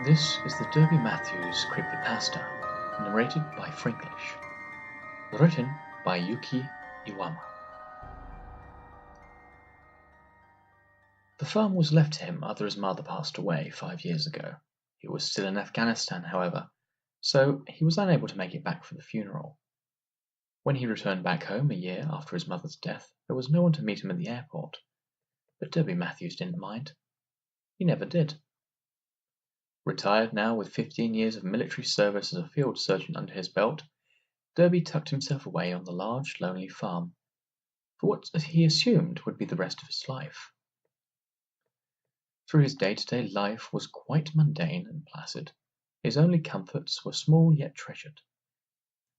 This is the Derby Matthews Creepypasta, narrated by Frinklish, written by Yuki Iwama. The farm was left to him after his mother passed away 5 years ago. He was still in Afghanistan, however, so he was unable to make it back for the funeral. When he returned back home a year after his mother's death, there was no one to meet him at the airport. But Derby Matthews didn't mind. He never did. Retired now with 15 years of military service as a field surgeon under his belt, Derby tucked himself away on the large, lonely farm for what he assumed would be the rest of his life. Through his day-to-day life was quite mundane and placid. His only comforts were small yet treasured.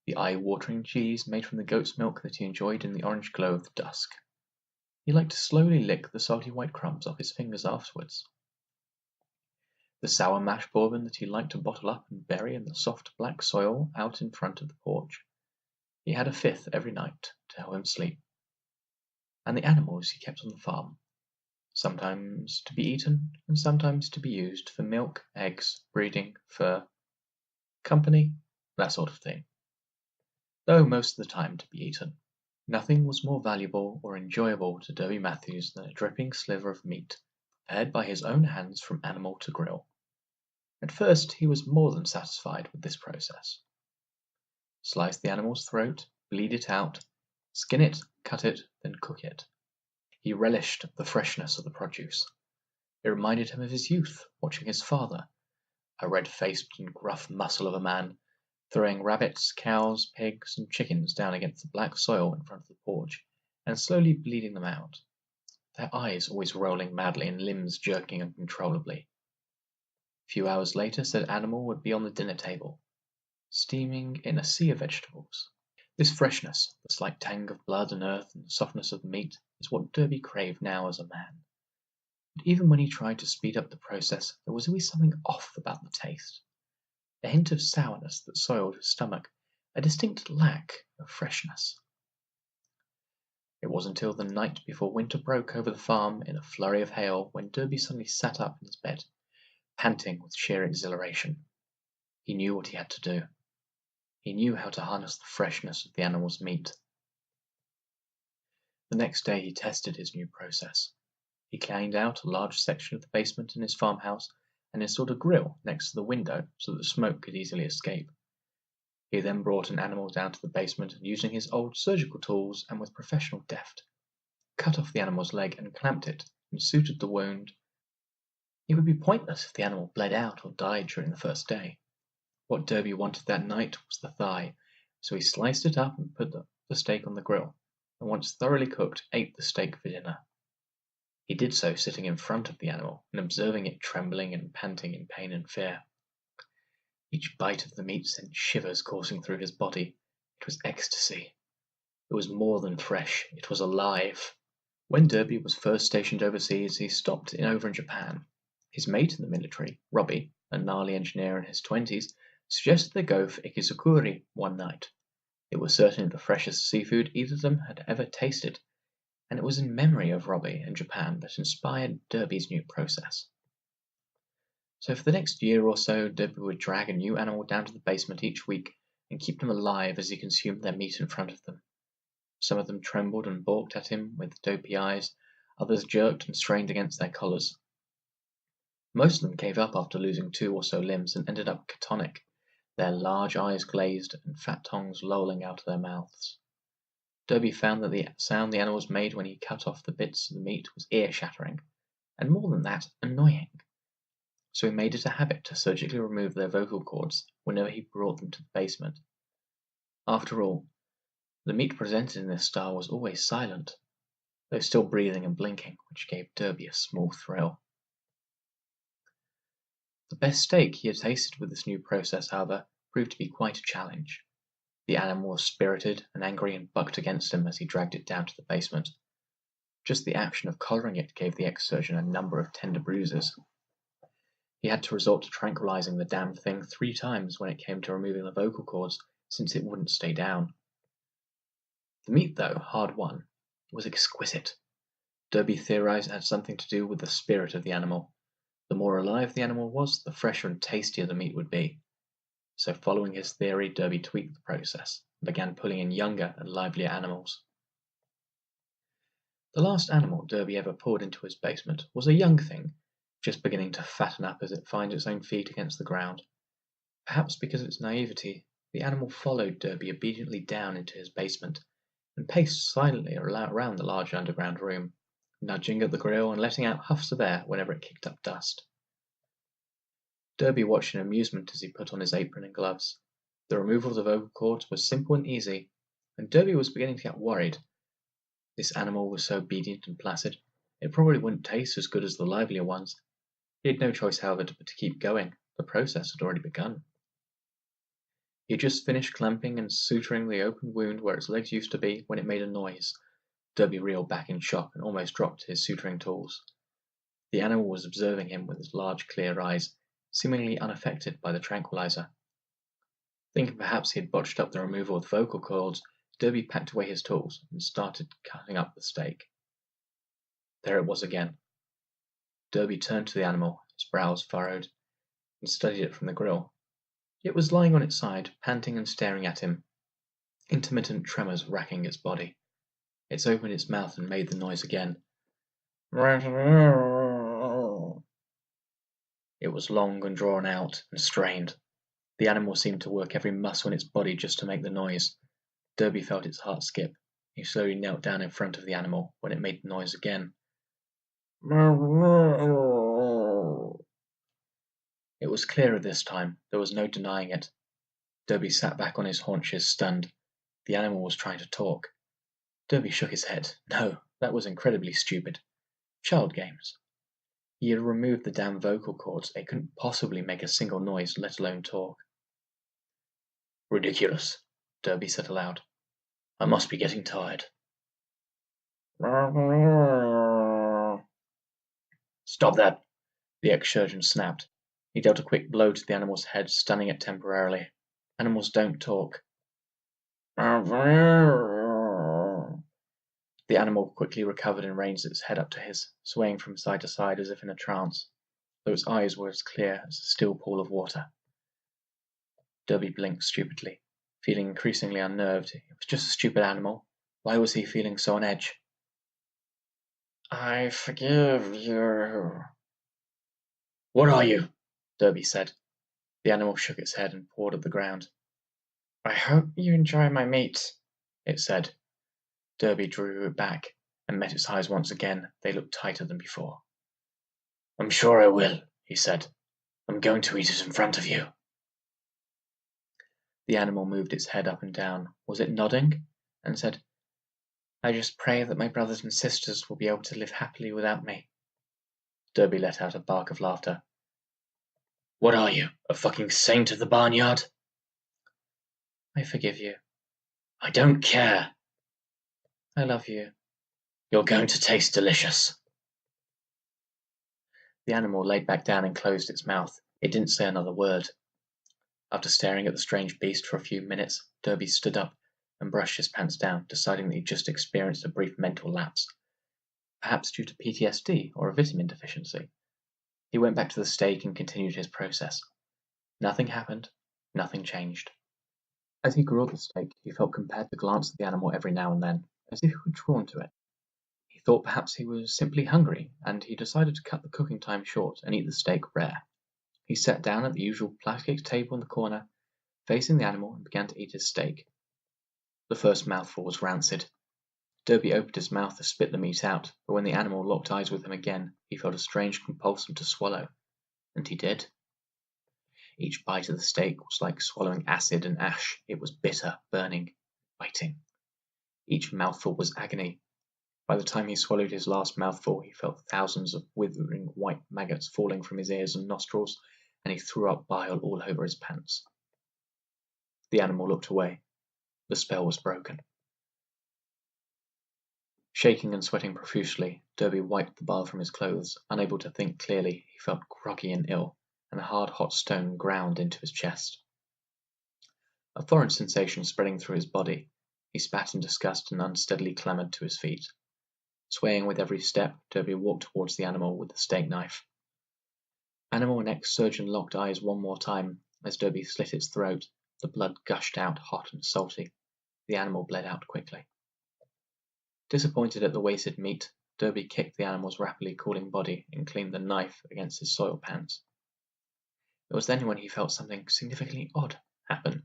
The eye-watering cheese made from the goat's milk that he enjoyed in the orange glow of the dusk. He liked to slowly lick the salty white crumbs off his fingers afterwards. The sour mash bourbon that he liked to bottle up and bury in the soft black soil out in front of the porch. He had a fifth every night to help him sleep. And the animals he kept on the farm, sometimes to be eaten and sometimes to be used for milk, eggs, breeding, fur, company, that sort of thing. Though most of the time to be eaten. Nothing was more valuable or enjoyable to Derby Matthews than a dripping sliver of meat, prepared by his own hands from animal to grill. At first he was more than satisfied with this process. Slice the animal's throat, bleed it out, skin it, cut it, then cook it. He relished the freshness of the produce. It reminded him of his youth, watching his father, a red-faced and gruff muscle of a man, throwing rabbits, cows, pigs, and chickens down against the black soil in front of the porch, and slowly bleeding them out, their eyes always rolling madly and limbs jerking uncontrollably. A few hours later, said animal would be on the dinner table, steaming in a sea of vegetables. This freshness, the slight tang of blood and earth and the softness of the meat, is what Derby craved now as a man. But even when he tried to speed up the process, there was always something off about the taste. A hint of sourness that soiled his stomach, a distinct lack of freshness. It was until the night before winter broke over the farm in a flurry of hail when Derby suddenly sat up in his bed, panting with sheer exhilaration. He knew what he had to do. He knew how to harness the freshness of the animal's meat. The next day he tested his new process. He cleaned out a large section of the basement in his farmhouse and installed a grill next to the window so that the smoke could easily escape. He then brought an animal down to the basement and, using his old surgical tools and with professional deft, cut off the animal's leg and clamped it and sutured the wound. It would be pointless if the animal bled out or died during the first day. What Derby wanted that night was the thigh, so he sliced it up and put the steak on the grill, and once thoroughly cooked, ate the steak for dinner. He did so sitting in front of the animal and observing it trembling and panting in pain and fear. Each bite of the meat sent shivers coursing through his body. It was ecstasy. It was more than fresh, it was alive. When Derby was first stationed overseas, he stopped over in Japan. His mate in the military, Robbie, a gnarly engineer in his 20s, suggested they go for ikizukuri one night. It was certainly the freshest seafood either of them had ever tasted, and it was in memory of Robbie and Japan that inspired Derby's new process. So for the next year or so, Derby would drag a new animal down to the basement each week and keep them alive as he consumed their meat in front of them. Some of them trembled and balked at him with dopey eyes, others jerked and strained against their collars. Most of them gave up after losing 2 or so limbs and ended up catatonic, their large eyes glazed and fat tongues lolling out of their mouths. Derby found that the sound the animals made when he cut off the bits of the meat was ear-shattering, and more than that, annoying. So he made it a habit to surgically remove their vocal cords whenever he brought them to the basement. After all, the meat presented in this style was always silent, though still breathing and blinking, which gave Derby a small thrill. The best steak he had tasted with this new process, however, proved to be quite a challenge. The animal was spirited and angry and bucked against him as he dragged it down to the basement. Just the action of collaring it gave the ex-surgeon a number of tender bruises. He had to resort to tranquilizing the damned thing 3 times when it came to removing the vocal cords, since it wouldn't stay down. The meat, though, hard won, was exquisite. Derby theorized it had something to do with the spirit of the animal. The more alive the animal was, the fresher and tastier the meat would be. So following his theory, Derby tweaked the process and began pulling in younger and livelier animals. The last animal Derby ever poured into his basement was a young thing, just beginning to fatten up as it finds its own feet against the ground. Perhaps because of its naivety, the animal followed Derby obediently down into his basement and paced silently around the large underground room, nudging at the grill and letting out huffs of air whenever it kicked up dust. Derby watched in amusement as he put on his apron and gloves. The removal of the vocal cords was simple and easy, and Derby was beginning to get worried. This animal was so obedient and placid, it probably wouldn't taste as good as the livelier ones. He had no choice, however, but to keep going. The process had already begun. He had just finished clamping and suturing the open wound where its legs used to be when it made a noise. Derby reeled back in shock and almost dropped his suturing tools. The animal was observing him with its large clear eyes, seemingly unaffected by the tranquilizer. Thinking perhaps he had botched up the removal of the vocal cords, Derby packed away his tools and started cutting up the steak. There it was again. Derby turned to the animal, his brows furrowed, and studied it from the grill. It was lying on its side, panting and staring at him, intermittent tremors racking its body. It opened its mouth and made the noise again. It was long and drawn out and strained. The animal seemed to work every muscle in its body just to make the noise. Derby felt its heart skip. He slowly knelt down in front of the animal when it made the noise again. It was clearer this time. There was no denying it. Derby sat back on his haunches, stunned. The animal was trying to talk. Derby shook his head. No, that was incredibly stupid. Child games. He had removed the damn vocal cords. It couldn't possibly make a single noise, let alone talk. Ridiculous, Derby said aloud. I must be getting tired. Stop that! The ex-surgeon snapped. He dealt a quick blow to the animal's head, stunning it temporarily. Animals don't talk. The animal quickly recovered and raised its head up to his, swaying from side to side as if in a trance, though its eyes were as clear as a still pool of water. Derby blinked stupidly, feeling increasingly unnerved. It was just a stupid animal. Why was he feeling so on edge? I forgive you. What are you? Derby said. The animal shook its head and pawed at the ground. I hope you enjoy my meat, it said. Derby drew it back and met its eyes once again. They looked tighter than before. I'm sure I will, he said. I'm going to eat it in front of you. The animal moved its head up and down. Was it nodding? And said, I just pray that my brothers and sisters will be able to live happily without me. Derby let out a bark of laughter. What are you, a fucking saint of the barnyard? I forgive you. I don't care. I love you. You're going to taste delicious. The animal laid back down and closed its mouth. It didn't say another word. After staring at the strange beast for a few minutes, Derby stood up and brushed his pants down, deciding that he'd just experienced a brief mental lapse, perhaps due to PTSD or a vitamin deficiency. He went back to the steak and continued his process. Nothing happened. Nothing changed. As he grilled the steak, he felt compelled to glance at the animal every now and then, as if he were drawn to it. He thought perhaps he was simply hungry, and he decided to cut the cooking time short and eat the steak rare. He sat down at the usual plastic table in the corner, facing the animal, and began to eat his steak. The first mouthful was rancid. Derby opened his mouth to spit the meat out, but when the animal locked eyes with him again, he felt a strange compulsion to swallow, and he did. Each bite of the steak was like swallowing acid and ash. It was bitter, burning, biting. Each mouthful was agony. By the time he swallowed his last mouthful, he felt thousands of withering white maggots falling from his ears and nostrils, and he threw up bile all over his pants. The animal looked away. The spell was broken. Shaking and sweating profusely, Derby wiped the bile from his clothes. Unable to think clearly, he felt groggy and ill, and a hard, hot stone ground into his chest. A foreign sensation spreading through his body, he spat in disgust and unsteadily clambered to his feet. Swaying with every step, Derby walked towards the animal with the steak knife. Animal and ex-surgeon locked eyes one more time as Derby slit its throat. The blood gushed out hot and salty. The animal bled out quickly. Disappointed at the wasted meat, Derby kicked the animal's rapidly cooling body and cleaned the knife against his soiled pants. It was then when he felt something significantly odd happen.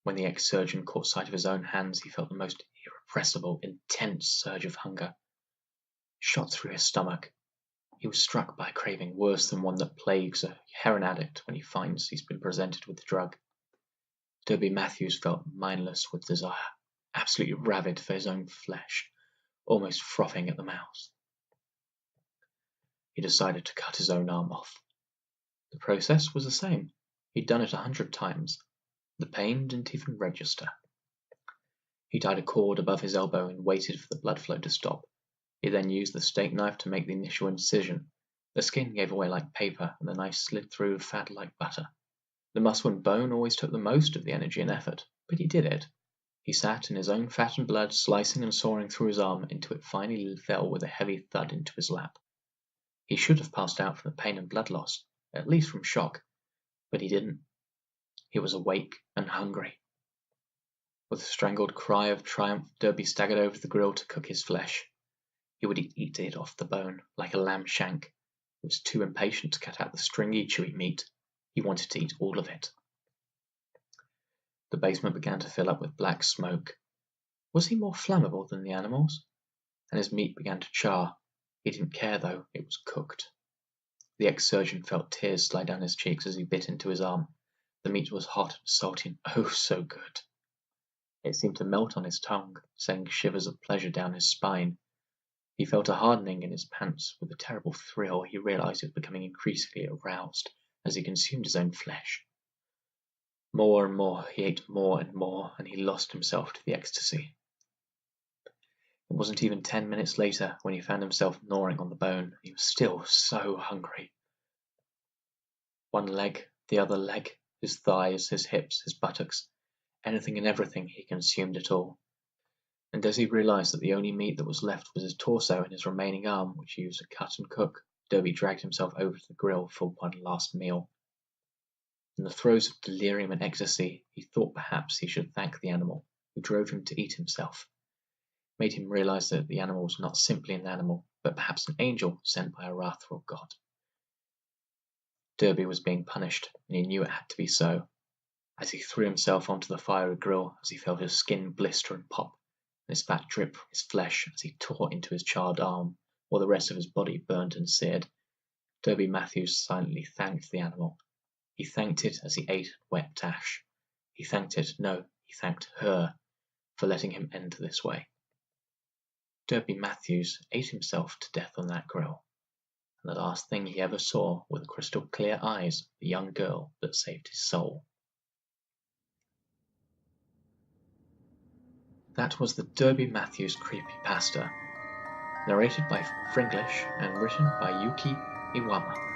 When the ex-surgeon caught sight of his own hands, he felt the most irrepressible, intense surge of hunger. Shot through his stomach. He was struck by a craving worse than one that plagues a heroin addict when he finds he's been presented with the drug. Derby Matthews felt mindless with desire, absolutely rabid for his own flesh, almost frothing at the mouth. He decided to cut his own arm off. The process was the same. He'd done it 100 times. The pain didn't even register. He tied a cord above his elbow and waited for the blood flow to stop. He then used the steak knife to make the initial incision. The skin gave away like paper, and the knife slid through fat like butter. The muscle and bone always took the most of the energy and effort, but he did it. He sat in his own fat and blood, slicing and sawing through his arm until it finally fell with a heavy thud into his lap. He should have passed out from the pain and blood loss, at least from shock, but he didn't. He was awake and hungry. With a strangled cry of triumph, Derby staggered over the grill to cook his flesh. He would eat it off the bone, like a lamb shank. He was too impatient to cut out the stringy, chewy meat. He wanted to eat all of it. The basement began to fill up with black smoke. Was he more flammable than the animals? And his meat began to char. He didn't care, though. It was cooked. The ex-surgeon felt tears slide down his cheeks as he bit into his arm. The meat was hot and salty and oh so good. It seemed to melt on his tongue, sending shivers of pleasure down his spine. He felt a hardening in his pants. With a terrible thrill, he realized he was becoming increasingly aroused as he consumed his own flesh. More and more, he ate more and more, and he lost himself to the ecstasy. It wasn't even 10 minutes later when he found himself gnawing on the bone. He was still so hungry. One leg, the other leg, his thighs, his hips, his buttocks, anything and everything, he consumed it all. And as he realized that the only meat that was left was his torso and his remaining arm, which he used to cut and cook, Derby dragged himself over to the grill for one last meal. In the throes of delirium and ecstasy, he thought perhaps he should thank the animal, who drove him to eat himself. It made him realize that the animal was not simply an animal, but perhaps an angel sent by a wrathful god. Derby was being punished, and he knew it had to be so. As he threw himself onto the fiery grill, as he felt his skin blister and pop, and his fat drip from his flesh as he tore into his charred arm, while the rest of his body burnt and seared, Derby Matthews silently thanked the animal. He thanked it as he ate and wept ash. He thanked her, for letting him end this way. Derby Matthews ate himself to death on that grill, and the last thing he ever saw were the crystal clear eyes of the young girl that saved his soul. That was the Derby Matthews CreepyPasta, narrated by Fringlish and written by Yuki Iwama.